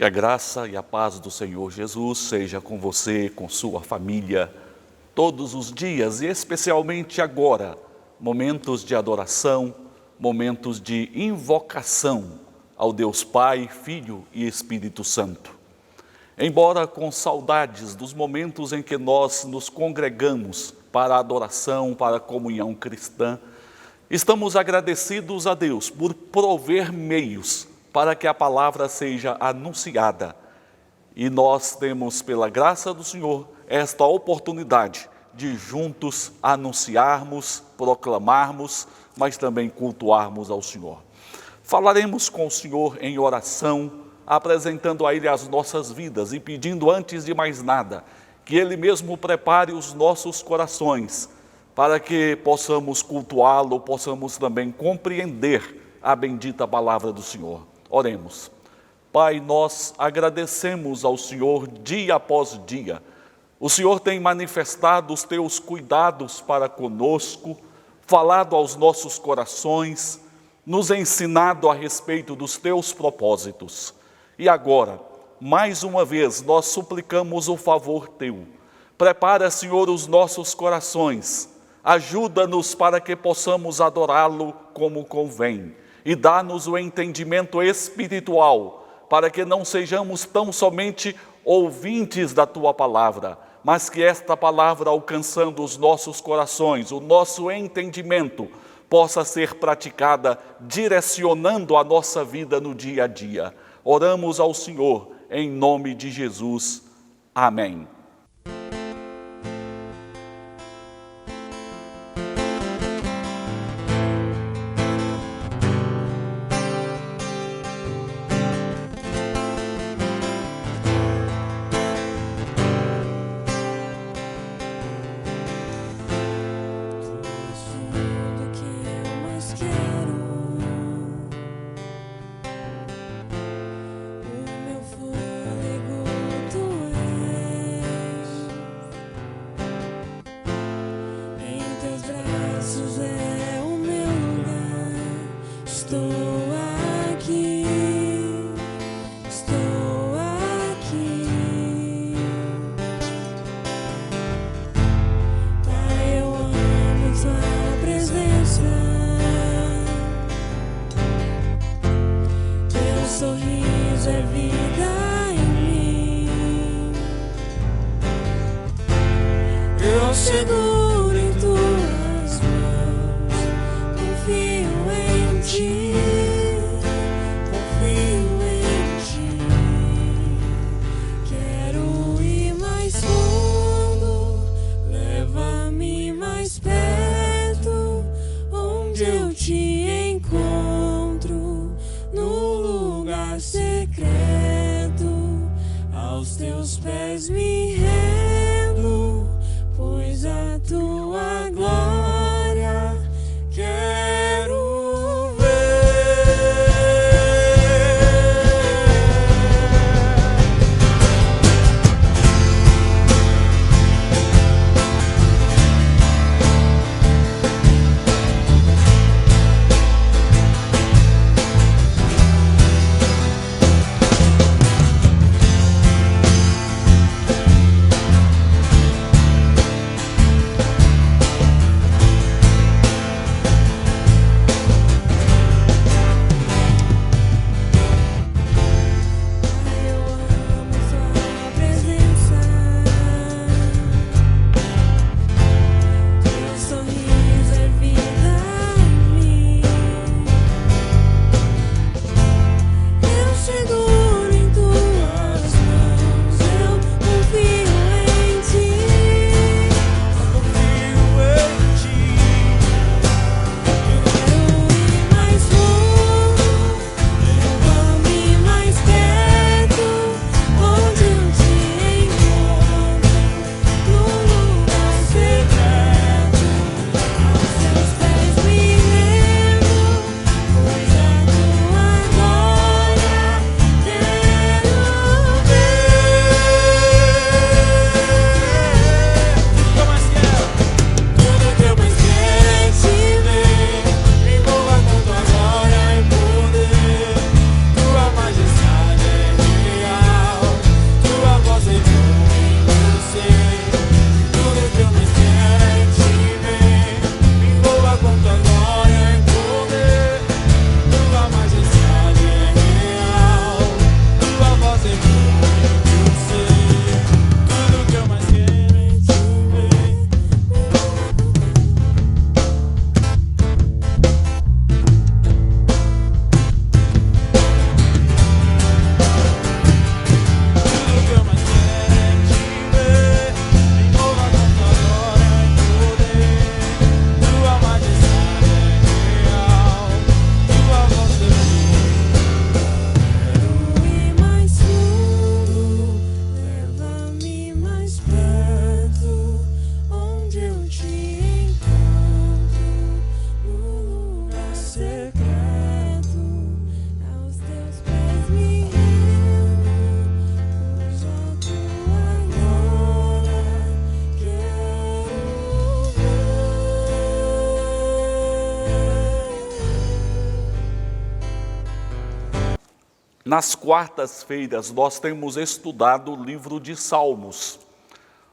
Que a graça e a paz do Senhor Jesus seja com você, com sua família, todos os dias e especialmente agora, momentos de adoração, momentos de invocação ao Deus Pai, Filho e Espírito Santo. Embora com saudades dos momentos em que nós nos congregamos para a adoração, para a comunhão cristã, estamos agradecidos a Deus por prover meios para que a palavra seja anunciada. E nós temos, pela graça do Senhor, esta oportunidade de juntos anunciarmos, proclamarmos, mas também cultuarmos ao Senhor. Falaremos com o Senhor em oração, apresentando a Ele as nossas vidas e pedindo, antes de mais nada, que Ele mesmo prepare os nossos corações para que possamos cultuá-lo, possamos também compreender a bendita palavra do Senhor. Oremos. Pai, nós agradecemos ao Senhor dia após dia. O Senhor tem manifestado os teus cuidados para conosco, falado aos nossos corações, nos ensinado a respeito dos teus propósitos. E agora, mais uma vez, nós suplicamos o favor teu. Prepara, Senhor, os nossos corações. Ajuda-nos para que possamos adorá-lo como convém. E dá-nos o entendimento espiritual, para que não sejamos tão somente ouvintes da Tua palavra, mas que esta palavra, alcançando os nossos corações, o nosso entendimento, possa ser praticada, direcionando a nossa vida no dia a dia. Oramos ao Senhor, em nome de Jesus. Amém. Sorriso é vida em mim. Eu seguro em tuas mãos, confio em ti, confio em ti. Quero ir mais fundo, leva-me mais perto, onde eu te encontro, no lugar secreto, aos teus pés me rendo, pois a tua glória quero ver. secreto, aos teus pés me rendo, só tua glória quero ver. Nas quartas-feiras nós temos estudado o livro de Salmos,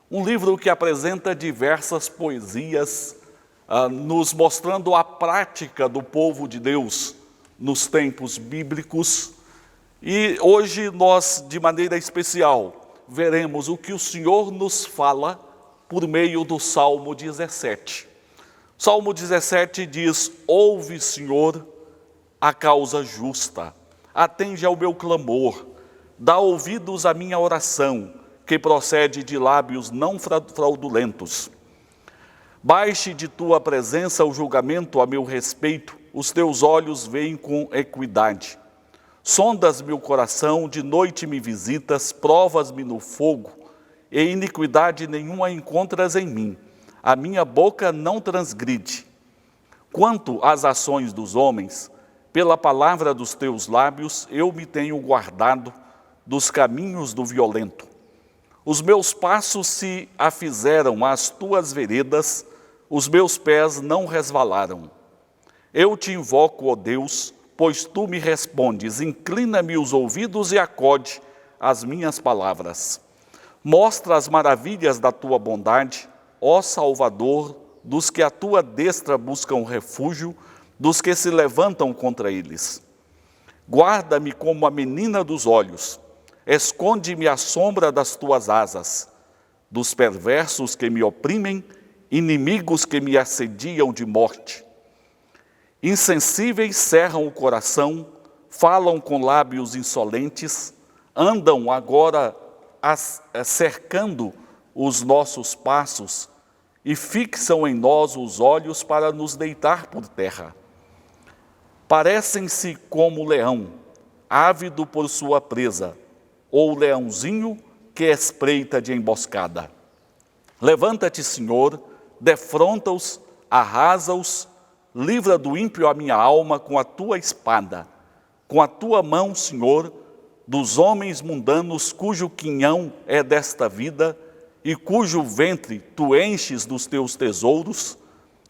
um livro que apresenta diversas poesias, nos mostrando a prática do povo de Deus nos tempos bíblicos. E hoje nós, de maneira especial, veremos o que o Senhor nos fala por meio do Salmo 17. Salmo 17 diz: ouve, Senhor, a causa justa, atende ao meu clamor, dá ouvidos à minha oração, que procede de lábios não fraudulentos. Baixe de tua presença o julgamento a meu respeito, os teus olhos veem com equidade. Sondas meu coração, de noite me visitas, provas-me no fogo, e iniquidade nenhuma encontras em mim. A minha boca não transgride. Quanto às ações dos homens, pela palavra dos teus lábios eu me tenho guardado dos caminhos do violento. Os meus passos se afizeram às tuas veredas, os meus pés não resvalaram. Eu te invoco, ó Deus, pois tu me respondes, inclina-me os ouvidos e acode as minhas palavras. Mostra as maravilhas da tua bondade, ó Salvador, dos que a tua destra buscam refúgio, dos que se levantam contra eles. Guarda-me como a menina dos olhos, esconde-me à sombra das tuas asas, dos perversos que me oprimem, inimigos que me assediam de morte. Insensíveis cerram o coração, falam com lábios insolentes, andam agora cercando os nossos passos e fixam em nós os olhos para nos deitar por terra. Parecem-se como o leão, ávido por sua presa, ou o leãozinho que espreita de emboscada. Levanta-te, Senhor, defronta-os, arrasa-os, livra do ímpio a minha alma com a tua espada. Com a tua mão, Senhor, dos homens mundanos cujo quinhão é desta vida e cujo ventre tu enches dos teus tesouros,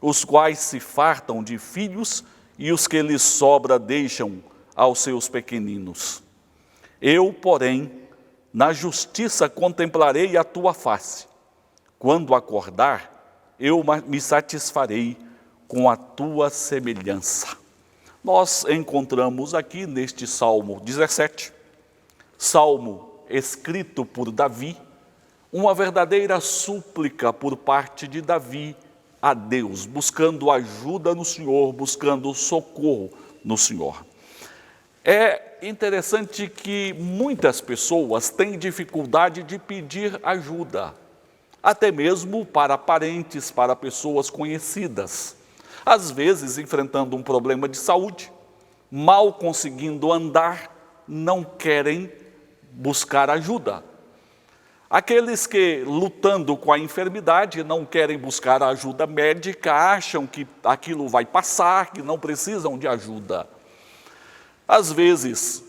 os quais se fartam de filhos e os que lhes sobra deixam aos seus pequeninos. Eu, porém, na justiça contemplarei a tua face. Quando acordar, eu me satisfarei com a tua semelhança. Nós encontramos aqui neste Salmo 17, salmo escrito por Davi, uma verdadeira súplica por parte de Davi a Deus, buscando ajuda no Senhor, buscando socorro no Senhor. É interessante que muitas pessoas têm dificuldade de pedir ajuda, até mesmo para parentes, para pessoas conhecidas. Às vezes, enfrentando um problema de saúde, mal conseguindo andar, não querem buscar ajuda. Aqueles que, lutando com a enfermidade, não querem buscar ajuda médica, acham que aquilo vai passar, que não precisam de ajuda. Às vezes,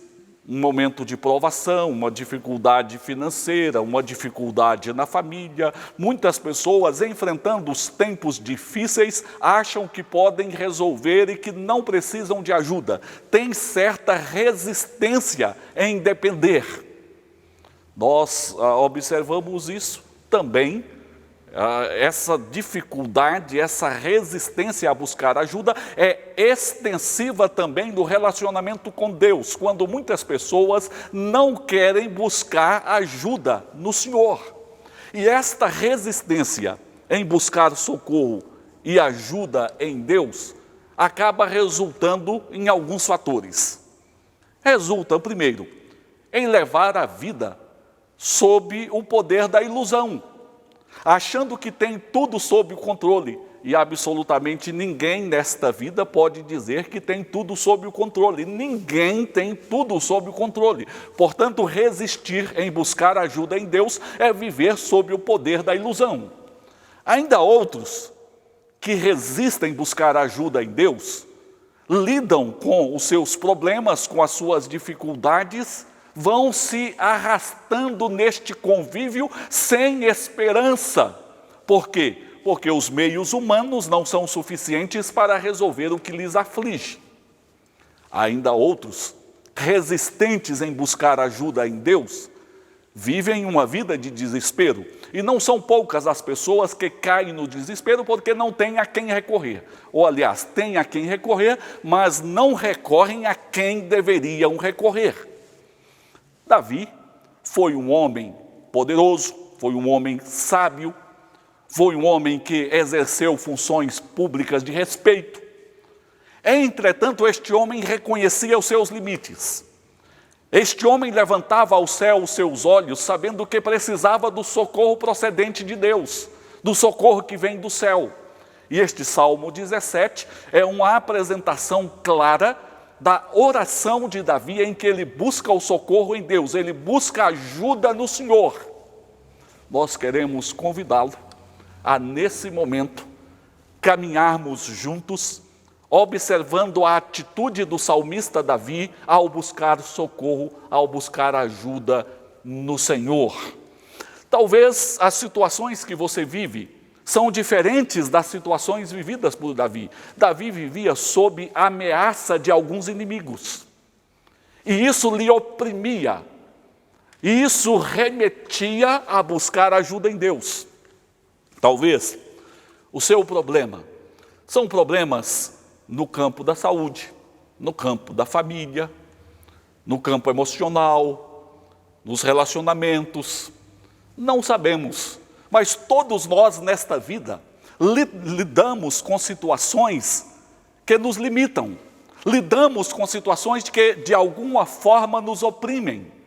um momento de provação, uma dificuldade financeira, uma dificuldade na família, muitas pessoas, enfrentando os tempos difíceis, acham que podem resolver e que não precisam de ajuda. Tem certa resistência em depender. Nós observamos isso também, essa dificuldade, essa resistência a buscar ajuda é extensiva também no relacionamento com Deus, quando muitas pessoas não querem buscar ajuda no Senhor. E esta resistência em buscar socorro e ajuda em Deus acaba resultando em alguns fatores. Resulta, primeiro, em levar a vida sob o poder da ilusão, achando que tem tudo sob o controle, e absolutamente ninguém nesta vida pode dizer que tem tudo sob o controle. Ninguém tem tudo sob o controle. Portanto, resistir em buscar ajuda em Deus é viver sob o poder da ilusão. Ainda outros que resistem em buscar ajuda em Deus, lidam com os seus problemas, com as suas dificuldades, vão se arrastando neste convívio sem esperança. Por quê? Porque os meios humanos não são suficientes para resolver o que lhes aflige. Ainda outros, resistentes em buscar ajuda em Deus, vivem uma vida de desespero. E não são poucas as pessoas que caem no desespero porque não têm a quem recorrer. Ou, aliás, têm a quem recorrer, mas não recorrem a quem deveriam recorrer. Davi foi um homem poderoso, foi um homem sábio, foi um homem que exerceu funções públicas de respeito. Entretanto, este homem reconhecia os seus limites. Este homem levantava ao céu os seus olhos, sabendo que precisava do socorro procedente de Deus, do socorro que vem do céu. E este Salmo 17 é uma apresentação clara da oração de Davi, em que ele busca o socorro em Deus, ele busca ajuda no Senhor. Nós queremos convidá-lo a, nesse momento, caminharmos juntos, observando a atitude do salmista Davi ao buscar socorro, ao buscar ajuda no Senhor. Talvez as situações que você vive são diferentes das situações vividas por Davi. Davi vivia sob a ameaça de alguns inimigos. E isso lhe oprimia. E isso remetia a buscar ajuda em Deus. Talvez o seu problema são problemas no campo da saúde, no campo da família, no campo emocional, nos relacionamentos. Não sabemos, mas todos nós nesta vida lidamos com situações que nos limitam, lidamos com situações que de alguma forma nos oprimem.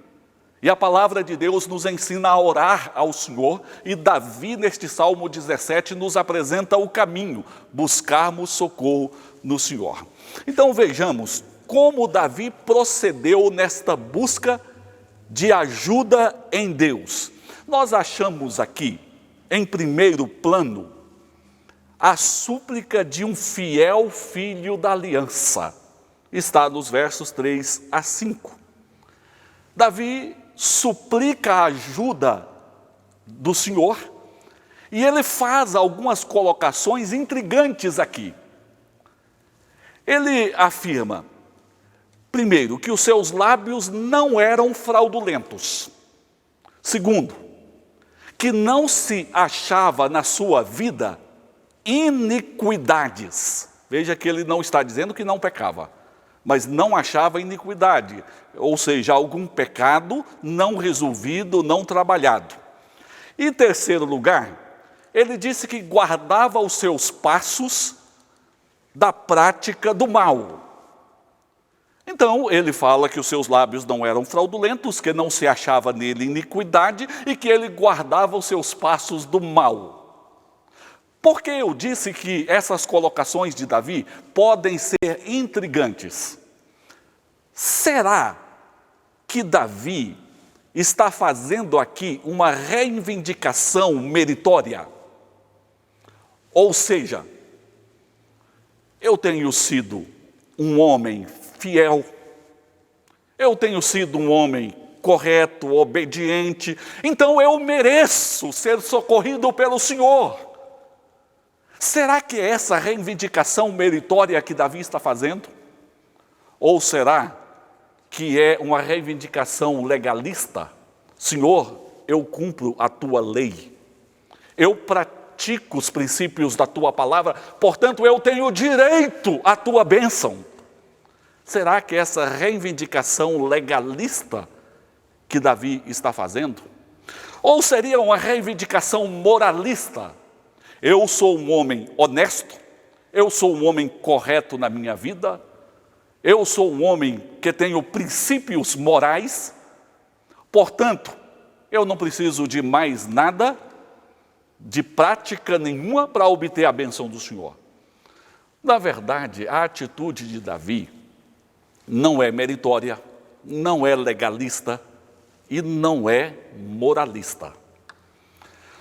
E a palavra de Deus nos ensina a orar ao Senhor, e Davi, neste Salmo 17, nos apresenta o caminho, buscarmos socorro no Senhor. Então vejamos como Davi procedeu nesta busca de ajuda em Deus. Nós achamos aqui, em primeiro plano, a súplica de um fiel filho da aliança. Está nos versos 3 a 5. Davi suplica a ajuda do Senhor, e ele faz algumas colocações intrigantes aqui. Ele afirma, primeiro, que os seus lábios não eram fraudulentos. Segundo, que não se achava na sua vida iniquidades. Veja que ele não está dizendo que não pecava, mas não achava iniquidade, ou seja, algum pecado não resolvido, não trabalhado. E em terceiro lugar, ele disse que guardava os seus passos da prática do mal. Então, ele fala que os seus lábios não eram fraudulentos, que não se achava nele iniquidade e que ele guardava os seus passos do mal. Por que eu disse que essas colocações de Davi podem ser intrigantes? Será que Davi está fazendo aqui uma reivindicação meritória? Ou seja, eu tenho sido um homem fiel, eu tenho sido um homem correto, obediente, então eu mereço ser socorrido pelo Senhor. Será que é essa reivindicação meritória que Davi está fazendo? Ou será que é uma reivindicação legalista? Senhor, eu cumpro a tua lei, eu pratico os princípios da tua palavra, portanto eu tenho direito à tua bênção. Será que essa reivindicação legalista que Davi está fazendo? Ou seria uma reivindicação moralista? Eu sou um homem honesto, eu sou um homem correto na minha vida, eu sou um homem que tenho princípios morais, portanto, eu não preciso de mais nada, de prática nenhuma para obter a bênção do Senhor. Na verdade, a atitude de Davi não é meritória, não é legalista e não é moralista.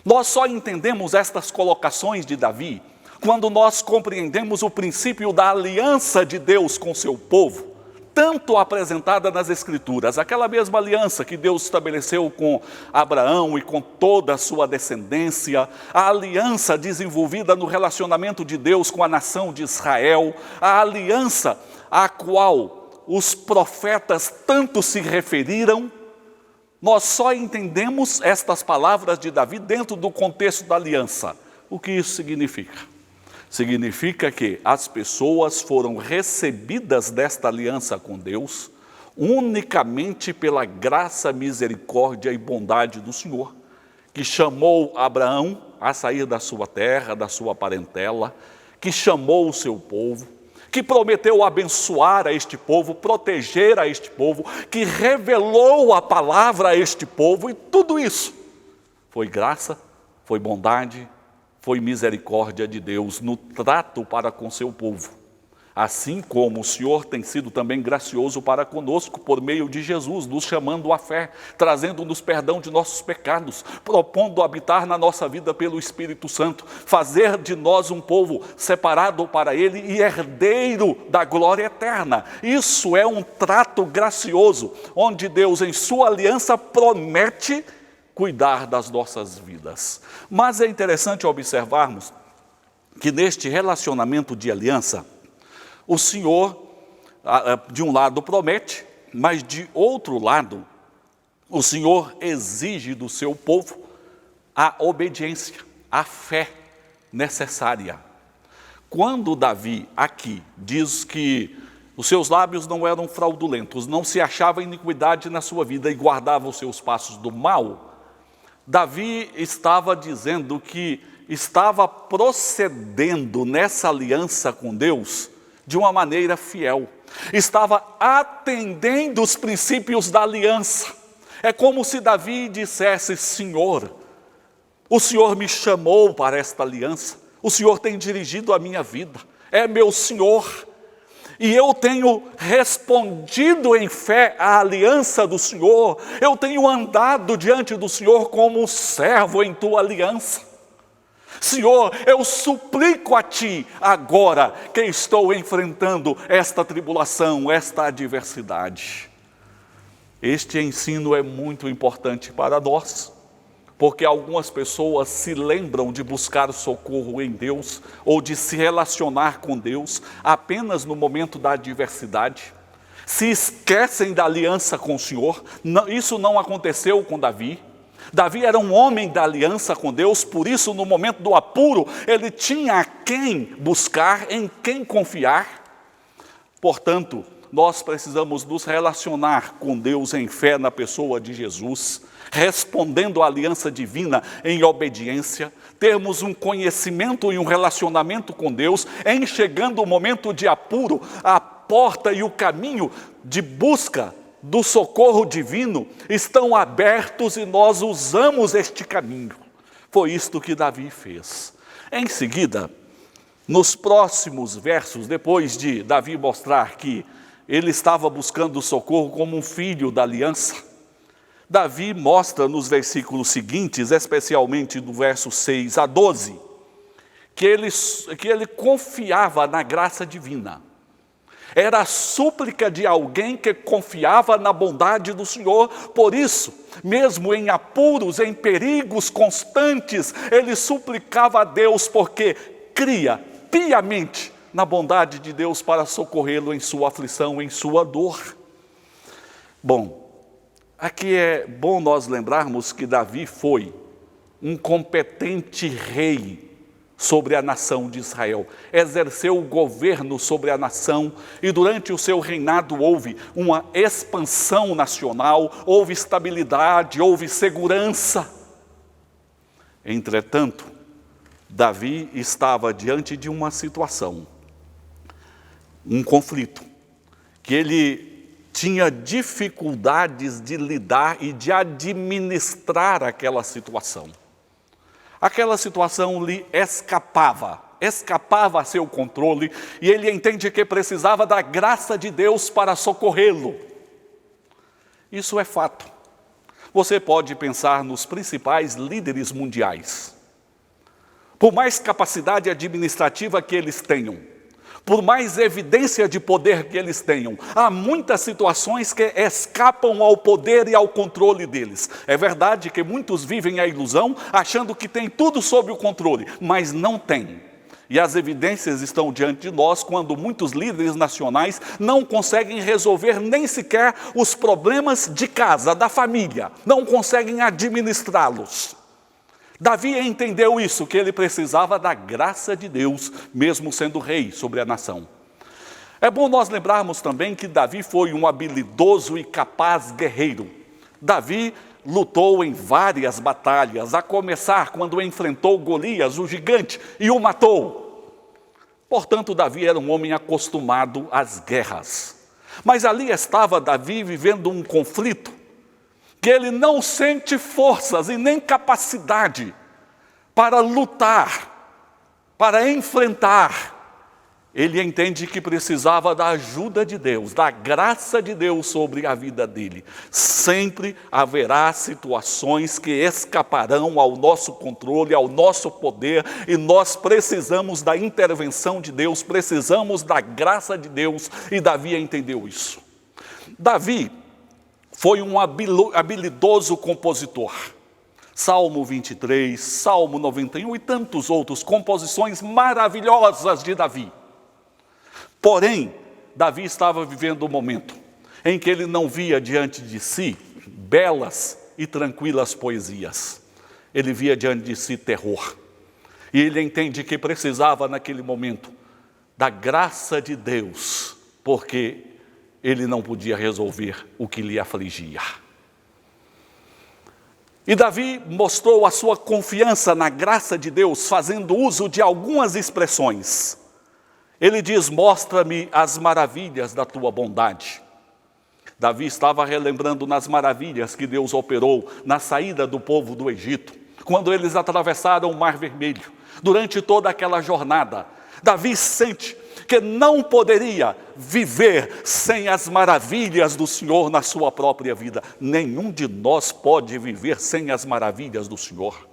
Nós só entendemos estas colocações de Davi quando nós compreendemos o princípio da aliança de Deus com seu povo, tanto apresentada nas Escrituras, aquela mesma aliança que Deus estabeleceu com Abraão e com toda a sua descendência, a aliança desenvolvida no relacionamento de Deus com a nação de Israel, a aliança à qual os profetas tanto se referiram, nós só entendemos estas palavras de Davi dentro do contexto da aliança. O que isso significa? Significa que as pessoas foram recebidas desta aliança com Deus unicamente pela graça, misericórdia e bondade do Senhor, que chamou Abraão a sair da sua terra, da sua parentela, que chamou o seu povo, que prometeu abençoar a este povo, proteger a este povo, que revelou a palavra a este povo, e tudo isso foi graça, foi bondade, foi misericórdia de Deus no trato para com seu povo. Assim como o Senhor tem sido também gracioso para conosco por meio de Jesus, nos chamando à fé, trazendo-nos perdão de nossos pecados, propondo habitar na nossa vida pelo Espírito Santo, fazer de nós um povo separado para Ele e herdeiro da glória eterna. Isso é um trato gracioso, onde Deus em sua aliança promete cuidar das nossas vidas. Mas é interessante observarmos que neste relacionamento de aliança, o Senhor, de um lado, promete, mas de outro lado, o Senhor exige do seu povo a obediência, a fé necessária. Quando Davi aqui diz que os seus lábios não eram fraudulentos, não se achava iniquidade na sua vida e guardava os seus passos do mal, Davi estava dizendo que estava procedendo nessa aliança com Deus de uma maneira fiel. Estava atendendo os princípios da aliança. É como se Davi dissesse: Senhor, o Senhor me chamou para esta aliança, o Senhor tem dirigido a minha vida, é meu Senhor. E eu tenho respondido em fé à aliança do Senhor, eu tenho andado diante do Senhor como um servo em tua aliança. Senhor, eu suplico a Ti agora que estou enfrentando esta tribulação, esta adversidade. Este ensino é muito importante para nós, porque algumas pessoas se lembram de buscar socorro em Deus ou de se relacionar com Deus apenas no momento da adversidade. Se esquecem da aliança com o Senhor. Isso não aconteceu com Davi. Davi era um homem da aliança com Deus, por isso no momento do apuro ele tinha a quem buscar, em quem confiar. Portanto, nós precisamos nos relacionar com Deus em fé na pessoa de Jesus, respondendo à aliança divina em obediência, termos um conhecimento e um relacionamento com Deus, em chegando o momento de apuro, a porta e o caminho de busca do socorro divino estão abertos e nós usamos este caminho. Foi isto que Davi fez. Em seguida, nos próximos versos, depois de Davi mostrar que ele estava buscando socorro como um filho da aliança, Davi mostra nos versículos seguintes, especialmente do verso 6 a 12, que ele confiava na graça divina. Era a súplica de alguém que confiava na bondade do Senhor. Por isso, mesmo em apuros, em perigos constantes, ele suplicava a Deus, porque cria piamente na bondade de Deus para socorrê-lo em sua aflição, em sua dor. Bom, aqui é bom nós lembrarmos que Davi foi um competente rei sobre a nação de Israel. Exerceu o governo sobre a nação e durante o seu reinado houve uma expansão nacional, houve estabilidade, houve segurança. Entretanto, Davi estava diante de uma situação, um conflito, que ele tinha dificuldades de lidar e de administrar aquela situação. Aquela situação lhe escapava a seu controle, e ele entende que precisava da graça de Deus para socorrê-lo. Isso é fato. Você pode pensar nos principais líderes mundiais. Por mais capacidade administrativa que eles tenham, por mais evidência de poder que eles tenham, há muitas situações que escapam ao poder e ao controle deles. É verdade que muitos vivem a ilusão achando que tem tudo sob o controle, mas não tem. E as evidências estão diante de nós quando muitos líderes nacionais não conseguem resolver nem sequer os problemas de casa, da família, não conseguem administrá-los. Davi entendeu isso, que ele precisava da graça de Deus, mesmo sendo rei sobre a nação. É bom nós lembrarmos também que Davi foi um habilidoso e capaz guerreiro. Davi lutou em várias batalhas, a começar quando enfrentou Golias, o gigante, e o matou. Portanto, Davi era um homem acostumado às guerras. Mas ali estava Davi vivendo um conflito que ele não sente forças e nem capacidade para lutar, para enfrentar. Ele entende que precisava da ajuda de Deus, da graça de Deus sobre a vida dele. Sempre haverá situações que escaparão ao nosso controle, ao nosso poder, e nós precisamos da intervenção de Deus, precisamos da graça de Deus, e Davi entendeu isso. Davi foi um habilidoso compositor. Salmo 23, Salmo 91 e tantos outros, composições maravilhosas de Davi. Porém, Davi estava vivendo um momento em que ele não via diante de si belas e tranquilas poesias. Ele via diante de si terror. E ele entende que precisava naquele momento da graça de Deus, porque ele não podia resolver o que lhe afligia. E Davi mostrou a sua confiança na graça de Deus, fazendo uso de algumas expressões. Ele diz: mostra-me as maravilhas da tua bondade. Davi estava relembrando nas maravilhas que Deus operou na saída do povo do Egito, quando eles atravessaram o Mar Vermelho. Durante toda aquela jornada, Davi sente que não poderia viver sem as maravilhas do Senhor na sua própria vida. Nenhum de nós pode viver sem as maravilhas do Senhor.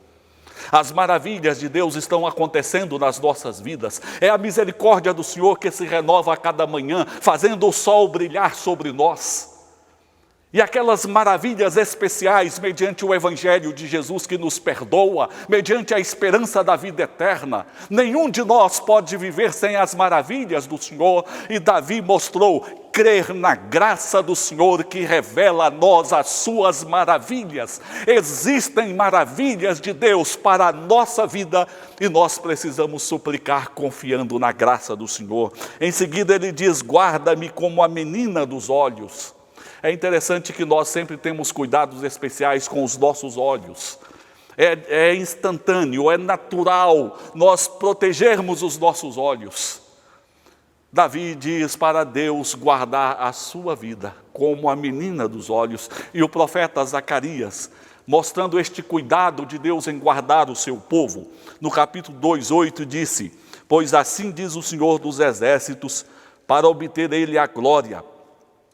As maravilhas de Deus estão acontecendo nas nossas vidas. É a misericórdia do Senhor que se renova a cada manhã, fazendo o sol brilhar sobre nós. E aquelas maravilhas especiais mediante o Evangelho de Jesus que nos perdoa, mediante a esperança da vida eterna. Nenhum de nós pode viver sem as maravilhas do Senhor. E Davi mostrou crer na graça do Senhor que revela a nós as suas maravilhas. Existem maravilhas de Deus para a nossa vida e nós precisamos suplicar confiando na graça do Senhor. Em seguida ele diz: guarda-me como a menina dos olhos. É interessante que nós sempre temos cuidados especiais com os nossos olhos. É instantâneo, é natural nós protegermos os nossos olhos. Davi diz para Deus guardar a sua vida como a menina dos olhos. E o profeta Zacarias, mostrando este cuidado de Deus em guardar o seu povo, no capítulo 2:8 disse: pois assim diz o Senhor dos exércitos, para obter ele a glória,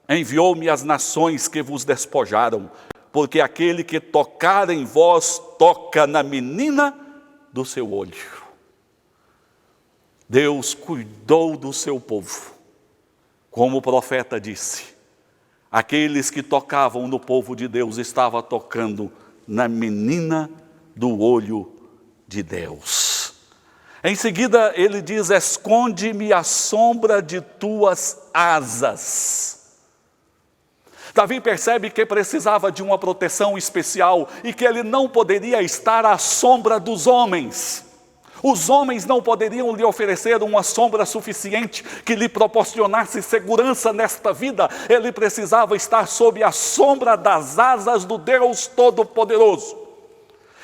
enviou-me as nações que vos despojaram, porque aquele que tocar em vós, toca na menina do seu olho. Deus cuidou do seu povo, como o profeta disse. Aqueles que tocavam no povo de Deus estavam tocando na menina do olho de Deus. Em seguida ele diz: esconde-me à sombra de tuas asas. Davi percebe que precisava de uma proteção especial e que ele não poderia estar à sombra dos homens. Os homens não poderiam lhe oferecer uma sombra suficiente que lhe proporcionasse segurança nesta vida. Ele precisava estar sob a sombra das asas do Deus Todo-Poderoso.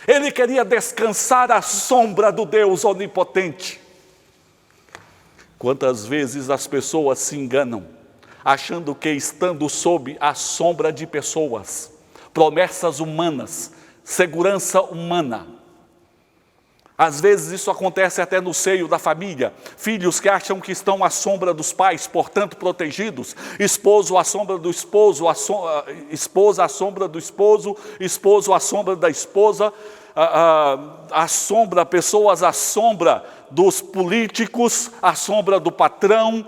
Ele queria descansar à sombra do Deus Onipotente. Quantas vezes as pessoas se enganam, achando que estando sob a sombra de pessoas, promessas humanas, segurança humana, Às vezes isso acontece até no seio da família. Filhos que acham que estão à sombra dos pais, portanto protegidos. Esposo à sombra do esposo, esposa à sombra do esposo, esposo à sombra da esposa, pessoas à sombra dos políticos, à sombra do patrão.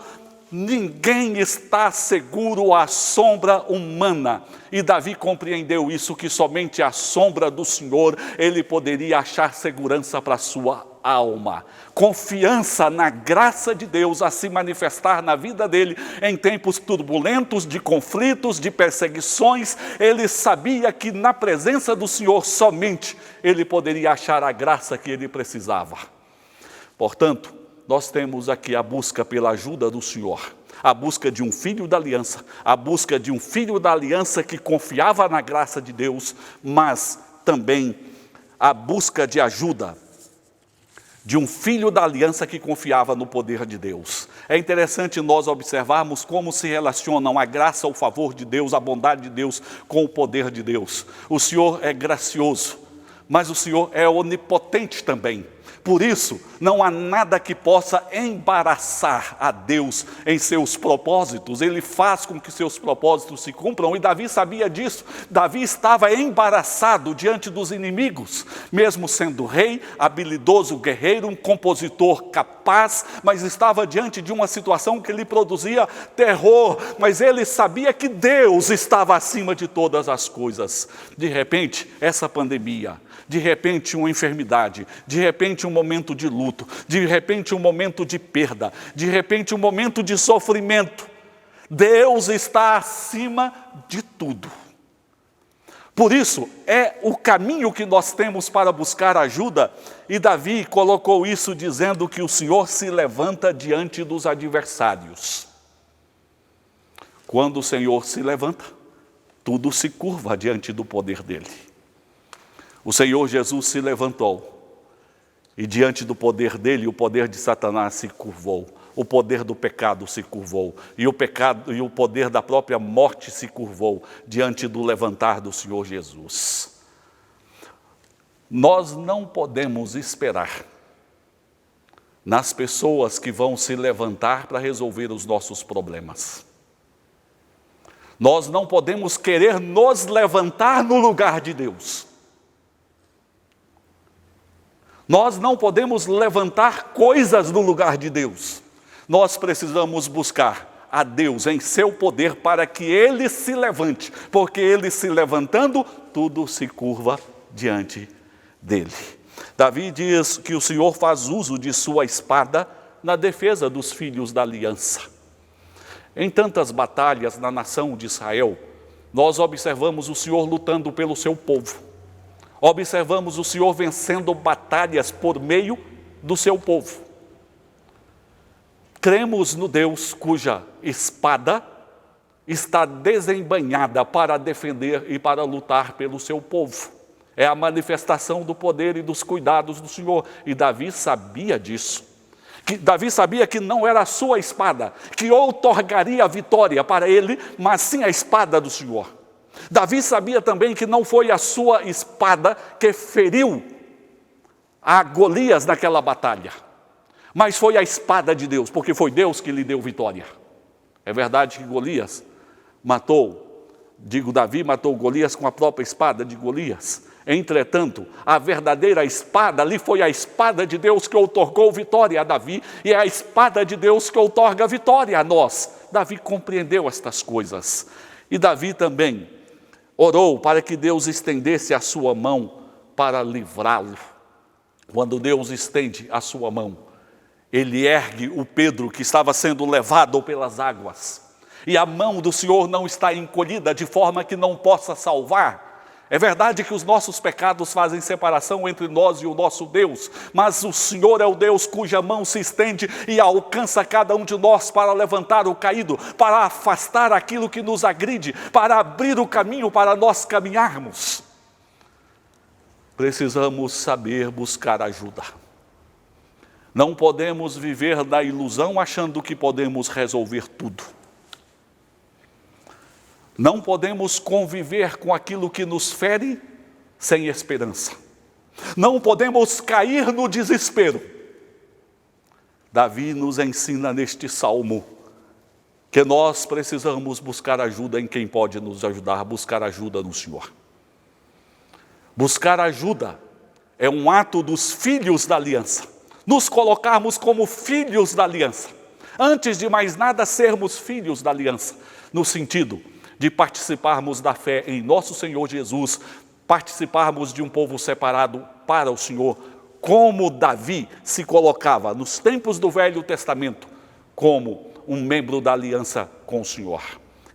Ninguém está seguro à sombra humana. E Davi compreendeu isso, que somente à sombra do Senhor ele poderia achar segurança para a sua alma. Confiança na graça de Deus a se manifestar na vida dele em tempos turbulentos, de conflitos, de perseguições. Ele sabia que na presença do Senhor somente ele poderia achar a graça que ele precisava. Portanto, nós temos aqui a busca pela ajuda do Senhor, a busca de um filho da aliança, a busca de um filho da aliança que confiava na graça de Deus, mas também a busca de ajuda de um filho da aliança que confiava no poder de Deus. É interessante nós observarmos como se relacionam a graça, o favor de Deus, a bondade de Deus com o poder de Deus. O Senhor é gracioso, mas o Senhor é onipotente também. Por isso, não há nada que possa embaraçar a Deus em seus propósitos. Ele faz com que seus propósitos se cumpram, e Davi sabia disso. Davi estava embaraçado diante dos inimigos, mesmo sendo rei, habilidoso guerreiro, um compositor capaz, mas estava diante de uma situação que lhe produzia terror, mas ele sabia que Deus estava acima de todas as coisas. De repente, essa pandemia, de repente uma enfermidade, de repente um momento de luto, de repente um momento de perda, de repente um momento de sofrimento. Deus está acima de tudo. Por isso, é o caminho que nós temos para buscar ajuda, e Davi colocou isso dizendo que o Senhor se levanta diante dos adversários. Quando o Senhor se levanta, tudo se curva diante do poder dele. O Senhor Jesus se levantou, e diante do poder dele, o poder de Satanás se curvou, o poder do pecado se curvou, e o poder da própria morte se curvou diante do levantar do Senhor Jesus. Nós não podemos esperar nas pessoas que vão se levantar para resolver os nossos problemas. Nós não podemos querer nos levantar no lugar de Deus. Nós não podemos levantar coisas no lugar de Deus. Nós precisamos buscar a Deus em seu poder para que Ele se levante, porque Ele se levantando, tudo se curva diante dele. Davi diz que o Senhor faz uso de sua espada na defesa dos filhos da aliança. Em tantas batalhas na nação de Israel, nós observamos o Senhor lutando pelo seu povo. Observamos o Senhor vencendo batalhas por meio do seu povo. Cremos no Deus cuja espada está desembainhada para defender e para lutar pelo seu povo. É a manifestação do poder e dos cuidados do Senhor. E Davi sabia disso. Davi sabia que não era a sua espada que outorgaria a vitória para ele, mas sim a espada do Senhor. Davi sabia também que não foi a sua espada que feriu a Golias naquela batalha, mas foi a espada de Deus, porque foi Deus que lhe deu vitória. É verdade que Davi matou Golias com a própria espada de Golias. Entretanto, a verdadeira espada ali foi a espada de Deus que outorgou vitória a Davi, e é a espada de Deus que outorga vitória a nós. Davi compreendeu estas coisas, e Davi também orou para que Deus estendesse a sua mão para livrá-lo. Quando Deus estende a sua mão, ele ergue o Pedro que estava sendo levado pelas águas. E a mão do Senhor não está encolhida de forma que não possa salvar. É verdade que os nossos pecados fazem separação entre nós e o nosso Deus, mas o Senhor é o Deus cuja mão se estende e alcança cada um de nós para levantar o caído, para afastar aquilo que nos agride, para abrir o caminho para nós caminharmos. Precisamos saber buscar ajuda. Não podemos viver na ilusão achando que podemos resolver tudo. Não podemos conviver com aquilo que nos fere sem esperança. Não podemos cair no desespero. Davi nos ensina neste salmo que nós precisamos buscar ajuda em quem pode nos ajudar, buscar ajuda no Senhor. Buscar ajuda é um ato dos filhos da aliança, nos colocarmos como filhos da aliança. Antes de mais nada, sermos filhos da aliança, no sentido de participarmos da fé em nosso Senhor Jesus, participarmos de um povo separado para o Senhor, como Davi se colocava nos tempos do Velho Testamento, como um membro da aliança com o Senhor.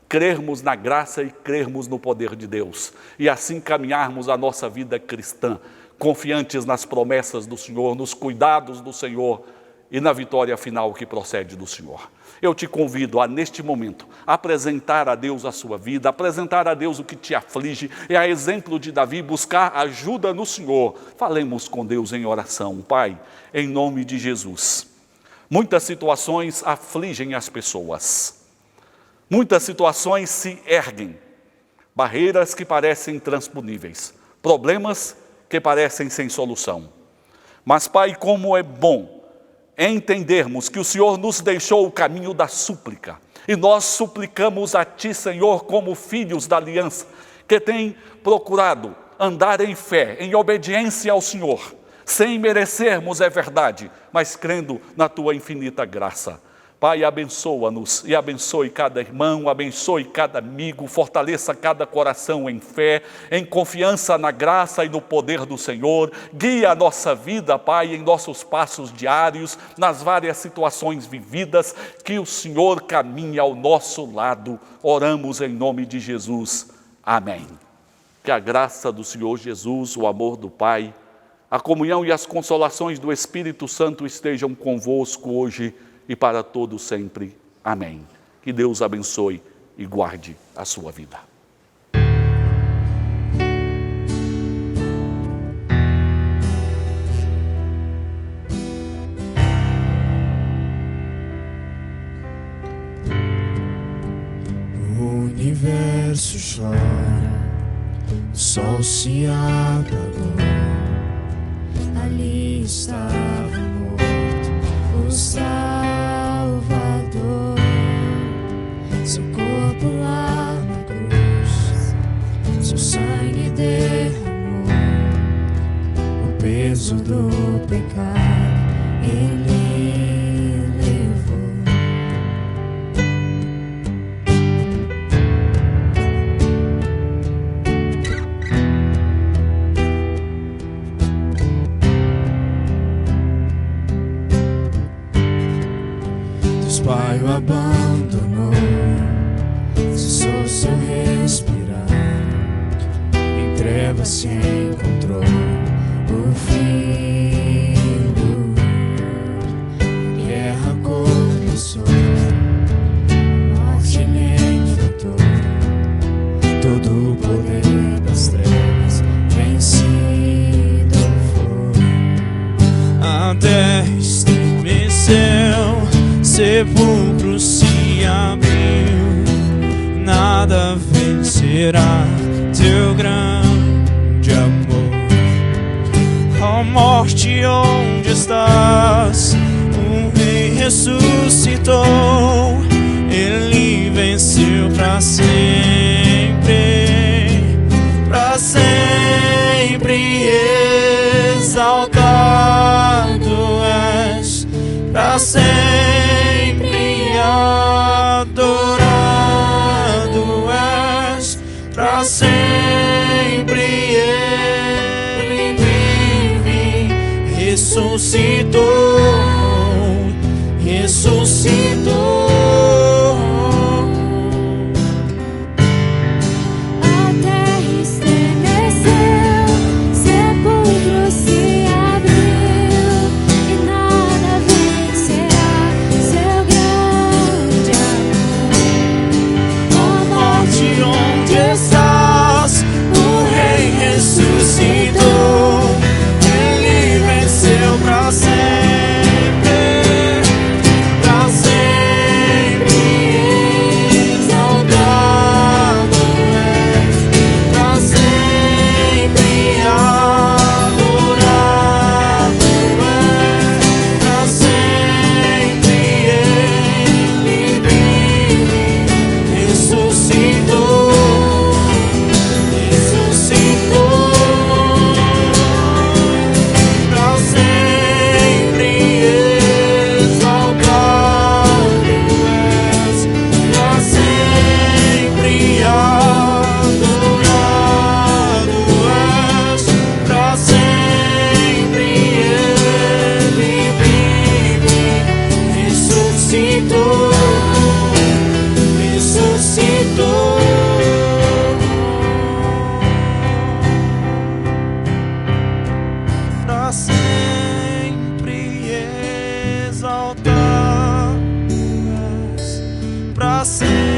Crermos na graça e crermos no poder de Deus, e assim caminharmos a nossa vida cristã, confiantes nas promessas do Senhor, nos cuidados do Senhor e na vitória final que procede do Senhor. Eu te convido a, neste momento, apresentar a Deus a sua vida, apresentar a Deus o que te aflige, e a exemplo de Davi, buscar ajuda no Senhor. Falemos com Deus em oração. Pai, em nome de Jesus, muitas situações afligem as pessoas, muitas situações se erguem, barreiras que parecem intransponíveis, problemas que parecem sem solução. Mas, Pai, como é bom entendermos que o Senhor nos deixou o caminho da súplica, e nós suplicamos a Ti, Senhor, como filhos da aliança, que tem procurado andar em fé, em obediência ao Senhor, sem merecermos, é verdade, mas crendo na Tua infinita graça. Pai, abençoa-nos e abençoe cada irmão, abençoe cada amigo, fortaleça cada coração em fé, em confiança na graça e no poder do Senhor. Guia a nossa vida, Pai, em nossos passos diários, nas várias situações vividas, que o Senhor caminhe ao nosso lado. Oramos em nome de Jesus. Amém. Que a graça do Senhor Jesus, o amor do Pai, a comunhão e as consolações do Espírito Santo estejam convosco hoje e para todo sempre. Amém. Que Deus abençoe e guarde a sua vida. O universo chora, o sol se apagou, ali estava morto o Salvador, seu corpo lá na cruz, seu sangue derramou o peso do pecado, Ele levou. Deus Pai o abandonou, cessou seu respirar, em trevas se encontrou o Filho. A guerra começou, a morte lhe enfrentou, todo o poder das trevas vencido foi. A terra estremeceu, sepulcro se abriu, nada vencerá teu grande amor. Ó morte, onde estás? O Rei ressuscitou, Ele venceu para sempre exaltado és, para sempre adorado és, para sempre Ele vive, ressuscitou, ressuscitou. para sempre.